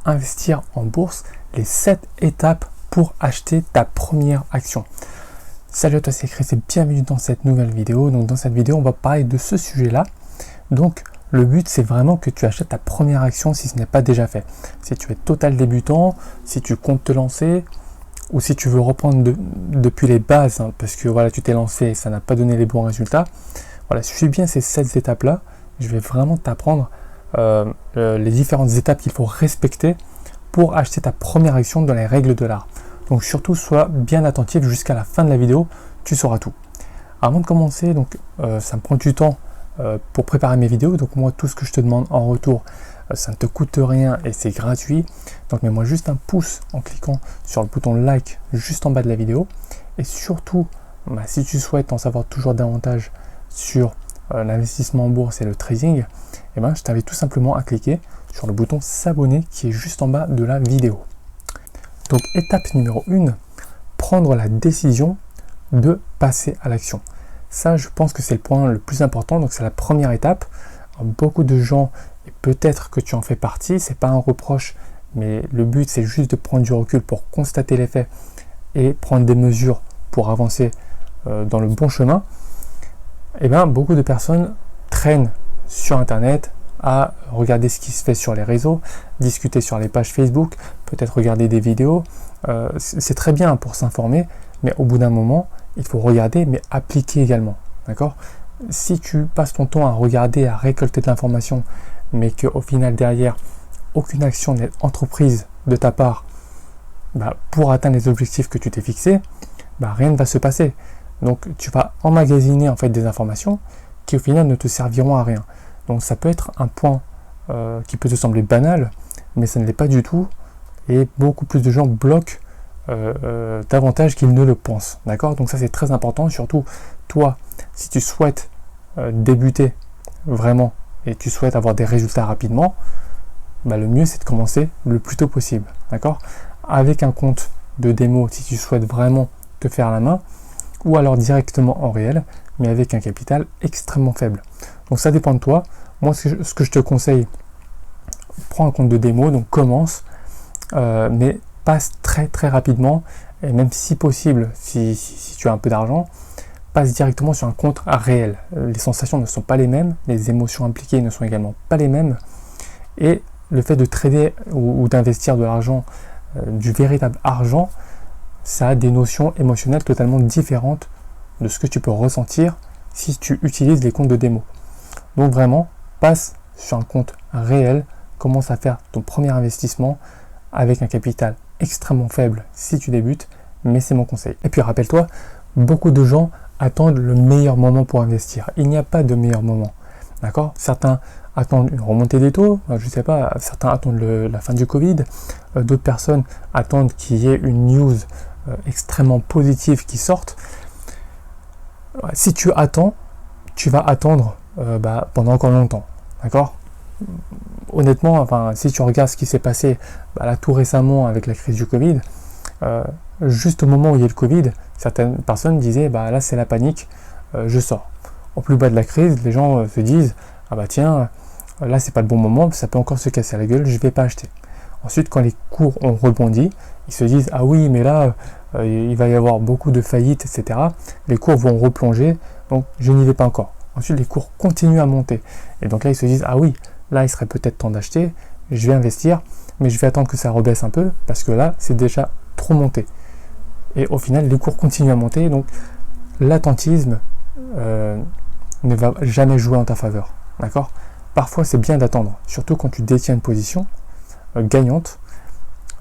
investir en bourse, les 7 étapes pour acheter ta première action. Salut à toi, c'est Chris et bienvenue dans cette nouvelle vidéo. Donc dans cette vidéo, on va parler de ce sujet-là. Donc le but, c'est vraiment que tu achètes ta première action si ce n'est pas déjà fait. Si tu es total débutant, si tu comptes te lancer, ou si tu veux reprendre depuis les bases, hein, parce que voilà, tu t'es lancé et ça n'a pas donné les bons résultats. Voilà, suis bien ces 7 étapes-là. Je vais vraiment t'apprendre les différentes étapes qu'il faut respecter pour acheter ta première action dans les règles de l'art. Donc surtout, sois bien attentif jusqu'à la fin de la vidéo, tu sauras tout. Avant de commencer, donc ça me prend du temps pour préparer mes vidéos. Donc moi, tout ce que je te demande en retour, ça ne te coûte rien et c'est gratuit. Donc mets-moi juste un pouce en cliquant sur le bouton like juste en bas de la vidéo. Et surtout, si tu souhaites en savoir toujours davantage sur l'investissement en bourse et le trading, je t'invite tout simplement à cliquer sur le bouton s'abonner qui est juste en bas de la vidéo. Donc étape numéro 1, prendre la décision de passer à l'action. Ça, je pense que c'est le point le plus important, donc c'est la première étape. Beaucoup de gens, et peut-être que tu en fais partie, c'est pas un reproche, mais le but c'est juste de prendre du recul pour constater les faits et prendre des mesures pour avancer dans le bon chemin. Beaucoup de personnes traînent sur internet à regarder ce qui se fait sur les réseaux, discuter sur les pages Facebook, peut-être regarder des vidéos. C'est très bien pour s'informer, mais au bout d'un moment, il faut regarder, mais appliquer également. D'accord ? Si tu passes ton temps à regarder, à récolter de l'information, mais qu'au final derrière, aucune action n'est entreprise de ta part pour atteindre les objectifs que tu t'es fixés, rien ne va se passer. Donc tu vas emmagasiner en fait des informations qui au final ne te serviront à rien. Donc ça peut être un point qui peut te sembler banal, mais ça ne l'est pas du tout. Et beaucoup plus de gens bloquent davantage qu'ils ne le pensent. D'accord ? Donc ça c'est très important, surtout toi, si tu souhaites débuter vraiment et tu souhaites avoir des résultats rapidement, le mieux c'est de commencer le plus tôt possible. D'accord ? Avec un compte de démo si tu souhaites vraiment te faire la main, ou alors directement en réel, mais avec un capital extrêmement faible. Donc ça dépend de toi. Moi, ce que je te conseille, prends un compte de démo, donc commence, mais passe très très rapidement, et même si possible, si tu as un peu d'argent, passe directement sur un compte réel. Les sensations ne sont pas les mêmes, les émotions impliquées ne sont également pas les mêmes, et le fait de trader ou d'investir de l'argent, du véritable argent, ça a des notions émotionnelles totalement différentes de ce que tu peux ressentir si tu utilises les comptes de démo. Donc vraiment, passe sur un compte réel, commence à faire ton premier investissement avec un capital extrêmement faible si tu débutes, mais c'est mon conseil. Et puis rappelle-toi, beaucoup de gens attendent le meilleur moment pour investir. Il n'y a pas de meilleur moment. D'accord ? Certains attendent une remontée des taux, je ne sais pas, certains attendent la fin du Covid, d'autres personnes attendent qu'il y ait une news extrêmement positive qui sorte. Si tu attends, tu vas attendre pendant encore longtemps. D'accord ? Honnêtement, si tu regardes ce qui s'est passé là, tout récemment avec la crise du Covid, juste au moment où il y a le Covid, certaines personnes disaient là c'est la panique, je sors. Au plus bas de la crise, les gens se disent tiens, là c'est pas le bon moment, ça peut encore se casser la gueule, je vais pas acheter. Ensuite, quand les cours ont rebondi, ils se disent ah oui, mais là il va y avoir beaucoup de faillites, etc. Les cours vont replonger, donc je n'y vais pas encore. Ensuite, les cours continuent à monter. Et donc là, ils se disent ah oui, là il serait peut-être temps d'acheter, je vais investir, mais je vais attendre que ça rebaisse un peu, parce que là, c'est déjà trop monté. Et au final, les cours continuent à monter, donc l'attentisme ne va jamais jouer en ta faveur. D'accord ? Parfois, c'est bien d'attendre, surtout quand tu détiens une position gagnante,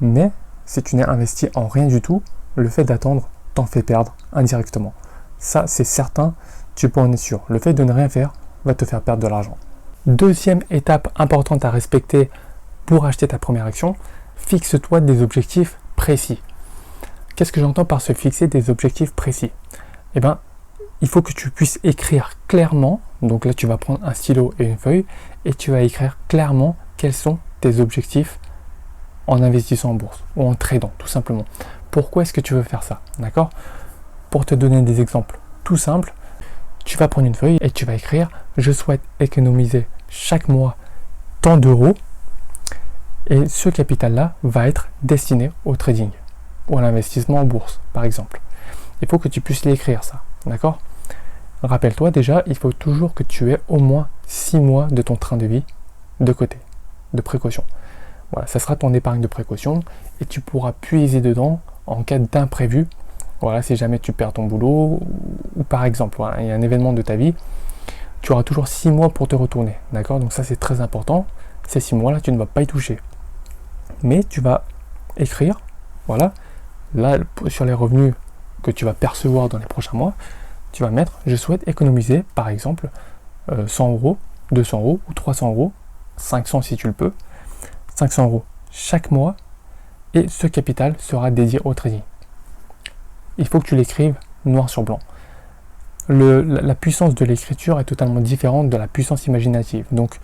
mais si tu n'es investi en rien du tout, le fait d'attendre t'en fait perdre indirectement. Ça, c'est certain, tu peux en être sûr. Le fait de ne rien faire va te faire perdre de l'argent. Deuxième étape importante à respecter pour acheter ta première action, fixe-toi des objectifs précis. Qu'est-ce que j'entends par se fixer des objectifs précis ? Il faut que tu puisses écrire clairement, donc là tu vas prendre un stylo et une feuille, et tu vas écrire clairement quels sont tes objectifs en investissant en bourse, ou en tradant tout simplement. Pourquoi est-ce que tu veux faire ça ? D'accord ? Pour te donner des exemples tout simples, tu vas prendre une feuille et tu vas écrire « Je souhaite économiser chaque mois tant d'euros Et ce capital-là va être destiné au trading ou à l'investissement en bourse, par exemple. Il faut que tu puisses l'écrire, ça. D'accord? Rappelle-toi déjà, il faut toujours que tu aies au moins 6 mois de ton train de vie de côté, de précaution. Voilà, ça sera ton épargne de précaution et tu pourras puiser dedans en cas d'imprévu. Voilà, si jamais tu perds ton boulot ou par exemple, voilà, il y a un événement de ta vie, tu auras toujours 6 mois pour te retourner. D'accord? Donc ça, c'est très important. Ces 6 mois-là, tu ne vas pas y toucher. Mais tu vas écrire, voilà, là, sur les revenus que tu vas percevoir dans les prochains mois, tu vas mettre, je souhaite économiser, par exemple, 100 euros, 200 euros ou 300 euros, 500 si tu le peux, 500 euros chaque mois, et ce capital sera dédié au trading. Il faut que tu l'écrives noir sur blanc. La puissance de l'écriture est totalement différente de la puissance imaginative. Donc,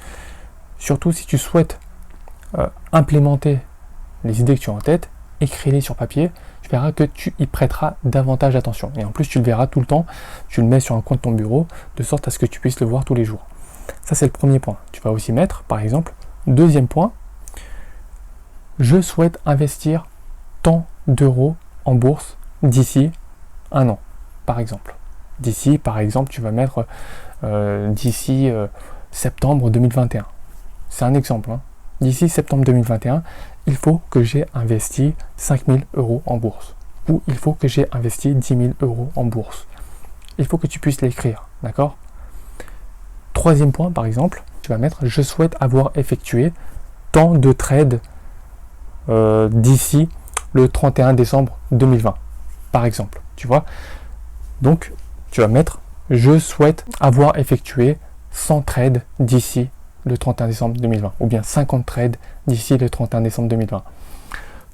surtout si tu souhaites implémenter les idées que tu as en tête, écris-les sur papier, tu verras que tu y prêteras davantage attention. Et en plus, tu le verras tout le temps, tu le mets sur un coin de ton bureau, de sorte à ce que tu puisses le voir tous les jours. Ça, c'est le premier point. Tu vas aussi mettre, par exemple, deuxième point, je souhaite investir tant d'euros en bourse d'ici un an, par exemple. D'ici, par exemple, tu vas mettre d'ici septembre 2021. C'est un exemple. Hein. D'ici septembre 2021, il faut que j'ai investi 5 000 euros en bourse. Ou il faut que j'ai investi 10 000 euros en bourse. Il faut que tu puisses l'écrire. D'accord? Troisième point, par exemple, tu vas mettre je souhaite avoir effectué tant de trades d'ici le 31 décembre 2020. Par exemple. Tu vois? Donc, tu vas mettre je souhaite avoir effectué 100 trades d'ici le 31 décembre 2020, ou bien 50 trades d'ici le 31 décembre 2020.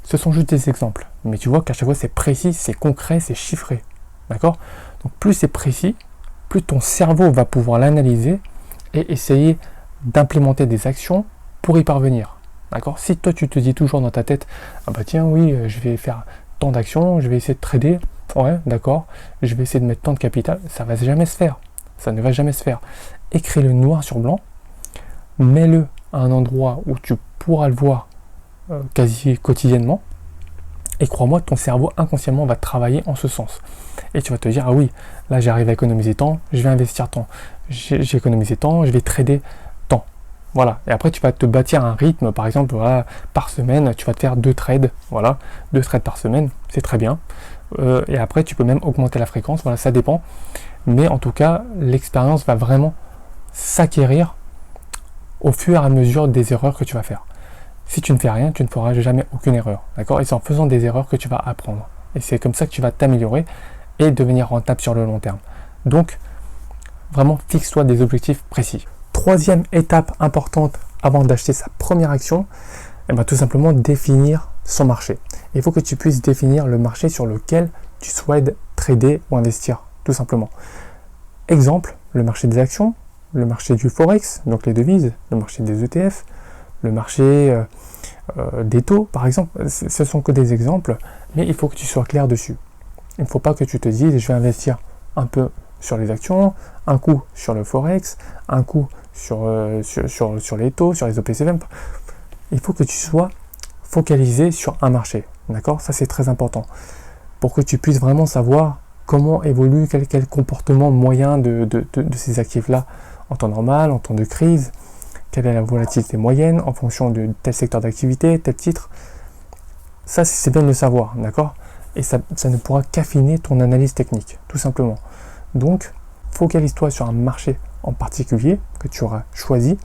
Ce sont juste des exemples, mais tu vois qu'à chaque fois c'est précis, c'est concret, c'est chiffré. D'accord? Donc plus c'est précis, plus ton cerveau va pouvoir l'analyser et essayer d'implémenter des actions pour y parvenir. D'accord? Si toi tu te dis toujours dans ta tête, ah bah tiens oui, je vais faire tant d'actions, je vais essayer de trader, ouais d'accord, je vais essayer de mettre tant de capital, ça va jamais se faire. Ça ne va jamais se faire. Écris-le noir sur blanc, mets-le à un endroit où tu pourras le voir quasi quotidiennement, et crois-moi, ton cerveau inconsciemment va travailler en ce sens. Et tu vas te dire, ah oui, là j'arrive à économiser tant, je vais investir tant, j'ai économisé tant, je vais trader tant. Voilà, et après tu vas te bâtir un rythme, par exemple, voilà, par semaine, tu vas te faire 2 trades, voilà, 2 trades par semaine, c'est très bien. Et après tu peux même augmenter la fréquence, voilà, ça dépend. Mais en tout cas, l'expérience va vraiment s'acquérir au fur et à mesure des erreurs que tu vas faire. Si tu ne fais rien, tu ne feras jamais aucune erreur. D'accord? Et c'est en faisant des erreurs que tu vas apprendre. Et c'est comme ça que tu vas t'améliorer et devenir rentable sur le long terme. Donc, vraiment, fixe-toi des objectifs précis. Troisième étape importante avant d'acheter sa première action, eh bien, tout simplement définir son marché. Il faut que tu puisses définir le marché sur lequel tu souhaites trader ou investir, tout simplement. Exemple, le marché des actions, le marché du Forex, donc les devises, le marché des ETF, le marché des taux, par exemple. Ce sont que des exemples, mais il faut que tu sois clair dessus. Il ne faut pas que tu te dises, je vais investir un peu sur les actions, un coup sur le Forex, un coup sur les taux, sur les OPC20. Il faut que tu sois focalisé sur un marché. D'accord? Ça, c'est très important. Pour que tu puisses vraiment savoir comment évolue, quel comportement moyen de ces actifs-là en temps normal, en temps de crise, quelle est la volatilité moyenne en fonction de tel secteur d'activité, tel titre. Ça, c'est bien de le savoir, d'accord? Et ça ne pourra qu'affiner ton analyse technique, tout simplement. Donc, focalise-toi sur un marché en particulier que tu auras choisi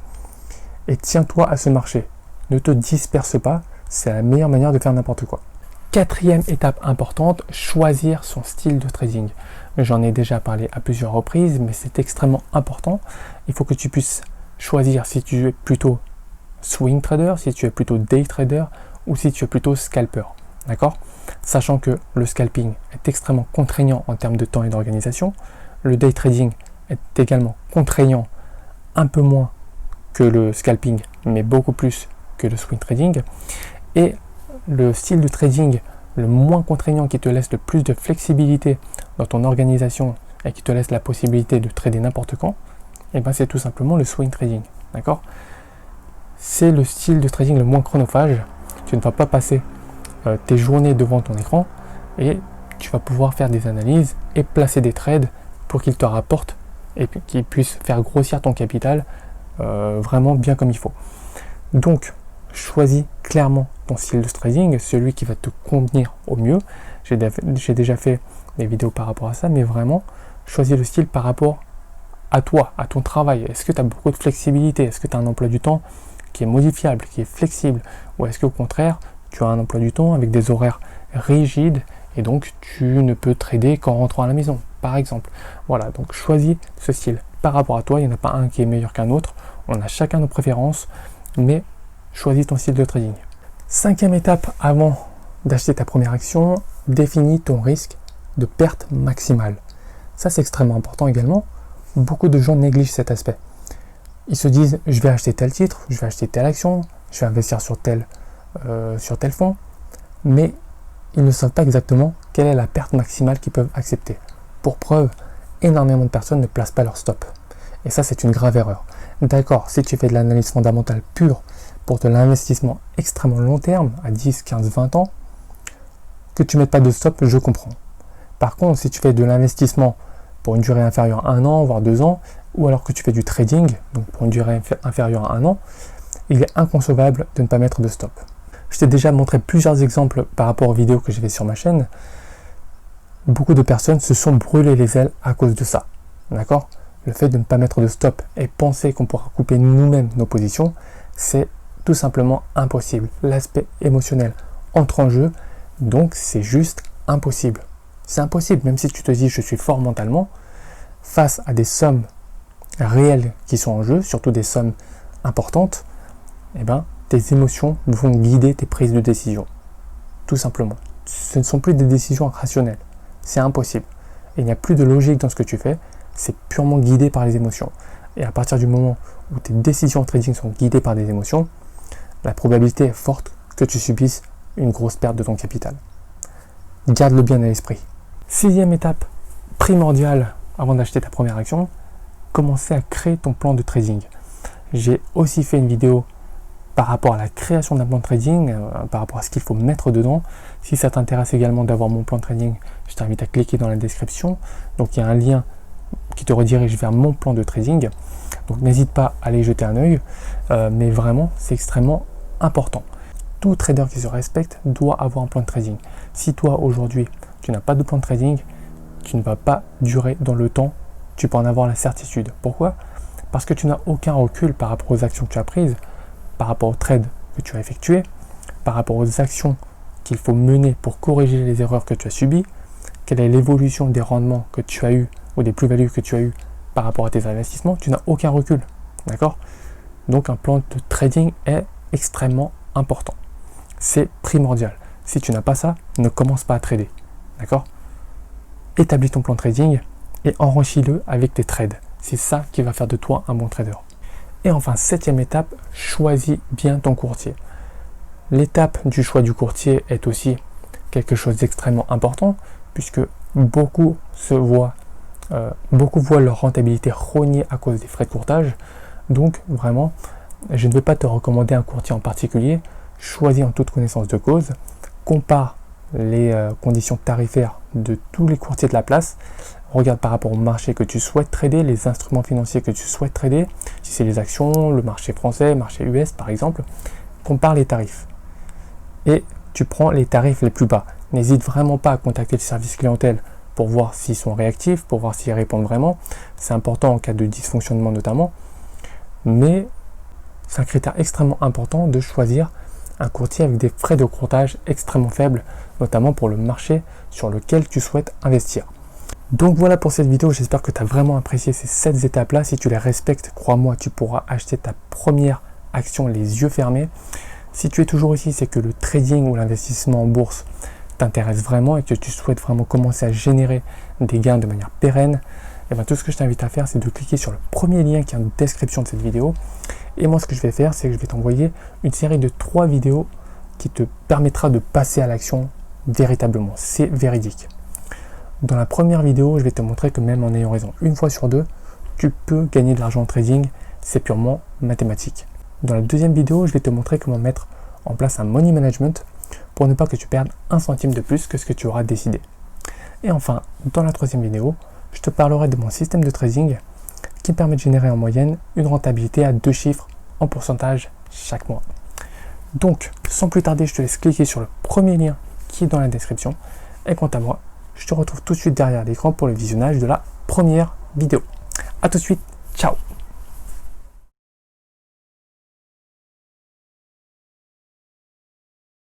et tiens-toi à ce marché. Ne te disperse pas, c'est la meilleure manière de faire n'importe quoi. Quatrième étape importante, choisir son style de trading. J'en ai déjà parlé à plusieurs reprises, mais c'est extrêmement important. Il faut que tu puisses choisir si tu es plutôt swing trader, si tu es plutôt day trader ou si tu es plutôt scalper. D'accord? Sachant que le scalping est extrêmement contraignant en termes de temps et d'organisation. Le day trading est également contraignant, un peu moins que le scalping, mais beaucoup plus que le swing trading. Et le style de trading le moins contraignant qui te laisse le plus de flexibilité dans ton organisation et qui te laisse la possibilité de trader n'importe quand, et ben c'est tout simplement le swing trading. D'accord? c'est le style de trading le moins chronophage. Tu ne vas pas passer tes journées devant ton écran et tu vas pouvoir faire des analyses et placer des trades pour qu'ils te rapportent et qu'ils puissent faire grossir ton capital vraiment bien comme il faut. Donc, choisis clairement ton style de trading, celui qui va te convenir au mieux. J'ai déjà fait des vidéos par rapport à ça, mais vraiment, choisis le style par rapport à toi, à ton travail. Est-ce que tu as beaucoup de flexibilité? Est-ce que tu as un emploi du temps qui est modifiable, qui est flexible? Ou est-ce qu'au contraire, tu as un emploi du temps avec des horaires rigides et donc tu ne peux trader qu'en rentrant à la maison, par exemple? Voilà, donc choisis ce style par rapport à toi. Il n'y en a pas un qui est meilleur qu'un autre. On a chacun nos préférences, mais choisis ton style de trading. 5e étape avant d'acheter ta première action, définis ton risque de perte maximale. Ça, c'est extrêmement important également. Beaucoup de gens négligent cet aspect. Ils se disent, je vais acheter tel titre, je vais acheter telle action, je vais investir sur tel fonds, mais ils ne savent pas exactement quelle est la perte maximale qu'ils peuvent accepter. Pour preuve, énormément de personnes ne placent pas leur stop. Et ça, c'est une grave erreur. D'accord, si tu fais de l'analyse fondamentale pure pour de l'investissement extrêmement long terme, à 10, 15, 20 ans, que tu ne mettes pas de stop, je comprends. Par contre, si tu fais de l'investissement pour une durée inférieure à 1 an, voire 2 ans, ou alors que tu fais du trading, donc pour une durée inférieure à 1 an, il est inconcevable de ne pas mettre de stop. Je t'ai déjà montré plusieurs exemples par rapport aux vidéos que j'ai fait sur ma chaîne. Beaucoup de personnes se sont brûlées les ailes à cause de ça. D'accord ? Le fait de ne pas mettre de stop et penser qu'on pourra couper nous-mêmes nos positions, c'est tout simplement impossible. L'aspect émotionnel entre en jeu, donc c'est juste impossible. C'est impossible, même si tu te dis je suis fort mentalement, face à des sommes réelles qui sont en jeu, surtout des sommes importantes, eh ben, tes émotions vont guider tes prises de décision. Tout simplement. Ce ne sont plus des décisions rationnelles. C'est impossible. Et il n'y a plus de logique dans ce que tu fais. C'est purement guidé par les émotions. Et à partir du moment où tes décisions en trading sont guidées par des émotions, la probabilité est forte que tu subisses une grosse perte de ton capital. Garde-le bien à l'esprit. 6e étape primordiale avant d'acheter ta première action, commencer à créer ton plan de trading. J'ai aussi fait une vidéo par rapport à la création d'un plan de trading, par rapport à ce qu'il faut mettre dedans. Si ça t'intéresse également d'avoir mon plan de trading, je t'invite à cliquer dans la description. Donc il y a un lien qui te redirige vers mon plan de trading. Donc n'hésite pas à aller jeter un œil, mais vraiment c'est extrêmement important. Tout trader qui se respecte doit avoir un plan de trading. Si toi aujourd'hui tu n'as pas de plan de trading, tu ne vas pas durer dans le temps, tu peux en avoir la certitude. Pourquoi ? Parce que tu n'as aucun recul par rapport aux actions que tu as prises, par rapport aux trades que tu as effectués, par rapport aux actions qu'il faut mener pour corriger les erreurs que tu as subies, quelle est l'évolution des rendements que tu as eu ou des plus-values que tu as eu par rapport à tes investissements, tu n'as aucun recul. D'accord ? Donc un plan de trading est extrêmement important. C'est primordial. Si tu n'as pas ça, ne commence pas à trader. D'accord ? Établis ton plan de trading et enrichis-le avec tes trades. C'est ça qui va faire de toi un bon trader. Et enfin, 7e étape, choisis bien ton courtier. L'étape du choix du courtier est aussi quelque chose d'extrêmement important puisque beaucoup voient leur rentabilité rognée à cause des frais de courtage. Donc vraiment, je ne vais pas te recommander un courtier en particulier. Choisis en toute connaissance de cause. Compare les conditions tarifaires de tous les courtiers de la place. Regarde par rapport au marché que tu souhaites trader, les instruments financiers que tu souhaites trader, si c'est les actions, le marché français, le marché US par exemple. Compare les tarifs. Et tu prends les tarifs les plus bas. N'hésite vraiment pas à contacter le service clientèle pour voir s'ils sont réactifs, pour voir s'ils répondent vraiment. C'est important en cas de dysfonctionnement notamment. Mais c'est un critère extrêmement important de choisir un courtier avec des frais de courtage extrêmement faibles, notamment pour le marché sur lequel tu souhaites investir. Donc voilà pour cette vidéo, j'espère que tu as vraiment apprécié ces 7 étapes-là. Si tu les respectes, crois-moi, tu pourras acheter ta première action les yeux fermés. Si tu es toujours ici, c'est que le trading ou l'investissement en bourse t'intéresse vraiment et que tu souhaites vraiment commencer à générer des gains de manière pérenne. Et bien tout ce que je t'invite à faire, c'est de cliquer sur le premier lien qui est en description de cette vidéo. Et moi, ce que je vais faire, c'est que je vais t'envoyer une série de 3 vidéos qui te permettra de passer à l'action véritablement. C'est véridique. Dans la première vidéo, je vais te montrer que même en ayant raison une fois sur deux, tu peux gagner de l'argent en trading. C'est purement mathématique. Dans la deuxième vidéo, je vais te montrer comment mettre en place un money management pour ne pas que tu perdes un centime de plus que ce que tu auras décidé. Et enfin, dans la troisième vidéo, je te parlerai de mon système de trading qui permet de générer en moyenne une rentabilité à 2 chiffres en pourcentage chaque mois. Donc, sans plus tarder, je te laisse cliquer sur le premier lien qui est dans la description. Et quant à moi, je te retrouve tout de suite derrière l'écran pour le visionnage de la première vidéo. A tout de suite, ciao!